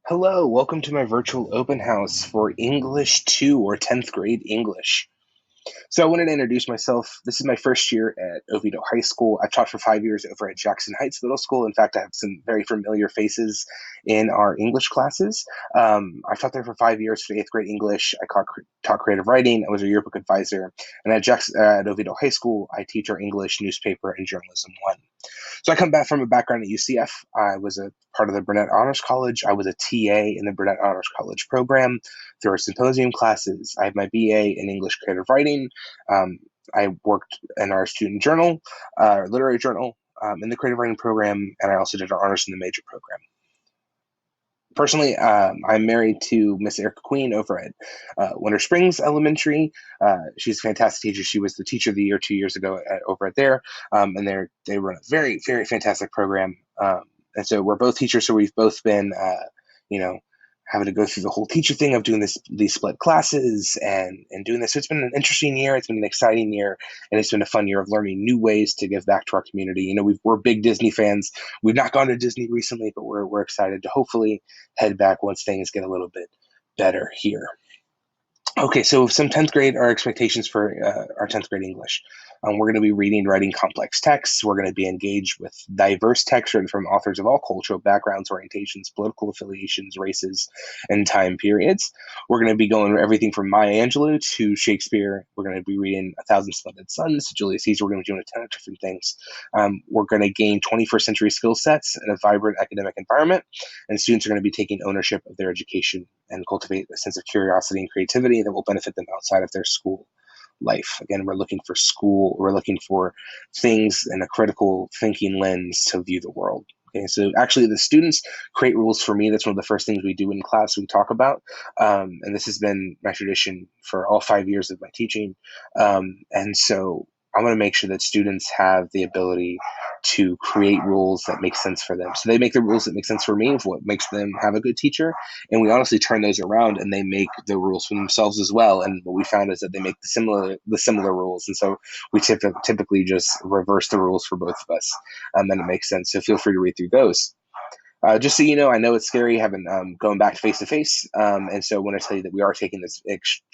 Hello, welcome to my virtual open house for English 2 or 10th grade English. So I wanted to introduce myself. This is my first year at Oviedo High School. I've taught for 5 years over at Jackson Heights Middle School. In fact, I have some very familiar faces in our English classes. I've taught there for 5 years for eighth grade English. Taught creative writing. I was a yearbook advisor. And at Oviedo High School, I teach our English, newspaper, and journalism one. So I come back from a background at UCF. I was a part of the Burnett Honors College. I was a TA in the Burnett Honors College program through our symposium classes. I have my BA in English creative writing. Um, I worked in our student journal, our literary journal, in the creative writing program, and I also did our honors in the major program. Personally, I'm married to Miss Erica Queen over at Winter Springs Elementary. She's a fantastic teacher. She was the teacher of the year 2 years ago over at there, and they run a very, very fantastic program. And so we're both teachers, so we've both been, you know, having to go through the whole teacher thing of doing these split classes and doing this. So it's been an interesting year. It's been an exciting year, and it's been a fun year of learning new ways to give back to our community. We're big Disney fans. We've not gone to Disney recently, but we're excited to hopefully head back once things get a little bit better here. Okay, so some 10th grade, our expectations for our 10th grade English. We're going to be reading, writing complex texts. We're going to be engaged with diverse texts written from authors of all cultural backgrounds, orientations, political affiliations, races, and time periods. We're going to be going everything from Maya Angelou to Shakespeare. We're going to be reading A Thousand Splendid Suns to Julius Caesar. We're going to be doing a ton of different things. We're going to gain 21st century skill sets in a vibrant academic environment, and students are going to be taking ownership of their education and cultivate a sense of curiosity and creativity that will benefit them outside of their school life. Again, we're looking for things in a critical thinking lens to view the world. Okay, so actually, the students create rules for me. That's one of the first things we do in class. We talk about, and this has been my tradition for all 5 years of my teaching. And so I want to make sure that students have the ability to create rules that make sense for them. So they make the rules that make sense for me of what makes them have a good teacher, and we honestly turn those around and they make the rules for themselves as well. And what we found is that they make the similar rules, and so we typically just reverse the rules for both of us, and it makes sense. So feel free to read through those. Just so you know, I know it's scary having going back face to face, and so I want to tell you that we are taking this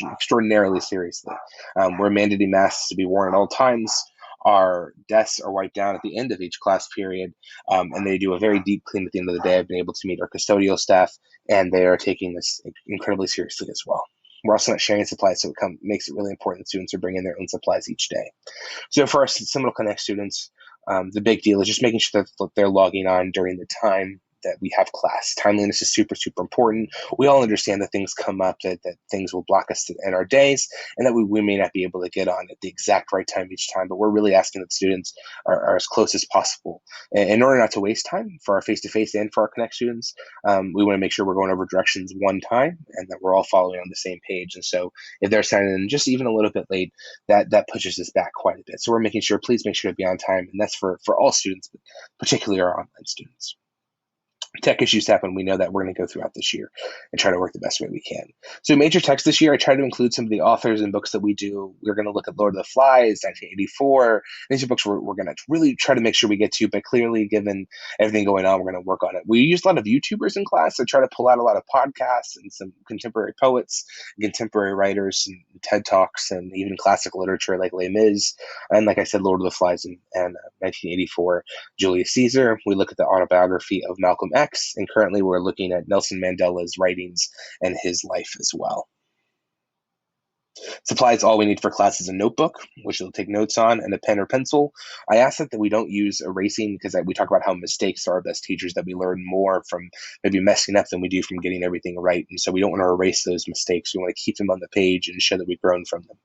extraordinarily seriously. We're mandating masks to be worn at all times. Our desks are wiped down at the end of each class period, and they do a very deep clean at the end of the day. I've been able to meet our custodial staff, and they are taking this incredibly seriously as well. We're also not sharing supplies, so makes it really important that students are bringing their own supplies each day. So for our Seminole Connect students, the big deal is just making sure that they're logging on during the time that we have class. Timeliness is super, super important. We all understand that things come up, that things will block us in our days, and that we may not be able to get on at the exact right time each time, but we're really asking that students are as close as possible. And in order not to waste time for our face-to-face and for our Connect students, we want to make sure we're going over directions one time and that we're all following on the same page. And so if they're signing in just even a little bit late, that pushes us back quite a bit. So we're making sure, please make sure to be on time, and that's for all students, but particularly our online students. Tech issues happen. We know that we're going to go throughout this year and try to work the best way we can. So major text this year, I try to include some of the authors and books that we do. We're going to look at Lord of the Flies, 1984. These are books we're going to really try to make sure we get to, but clearly, given everything going on, we're going to work on it. We use a lot of YouTubers in class. I try to pull out a lot of podcasts and some contemporary poets, contemporary writers, and TED Talks, and even classic literature like Les Mis. And like I said, Lord of the Flies and 1984, Julius Caesar. We look at the autobiography of Malcolm X, and currently we're looking at Nelson Mandela's writings and his life as well. Supplies, all we need for class is a notebook, which you'll take notes on, and a pen or pencil. I ask that we don't use erasing because we talk about how mistakes are our best teachers, that we learn more from maybe messing up than we do from getting everything right. And so we don't want to erase those mistakes. We want to keep them on the page and show that we've grown from them.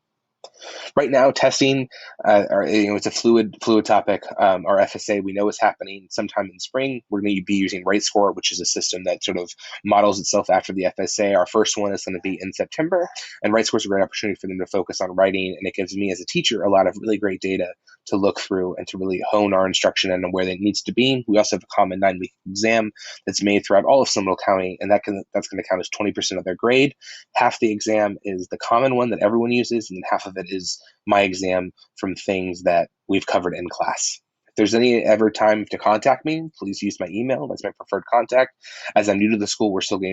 Right now, testing, it's a fluid topic. Our FSA, we know is happening sometime in spring. We're going to be using RightScore, which is a system that sort of models itself after the FSA. Our first one is going to be in September, and RightScore is a great opportunity for them to focus on writing, and it gives me as a teacher a lot of really great data to look through and to really hone our instruction and where that needs to be. We also have a common 9-week exam that's made throughout all of Seminole County, and that's going to count as 20% of their grade. Half the exam is the common one that everyone uses, and then half of it is my exam from things that we've covered in class. If there's any ever time to contact me, please use my email. That's my preferred contact. As I'm new to the school, we're still getting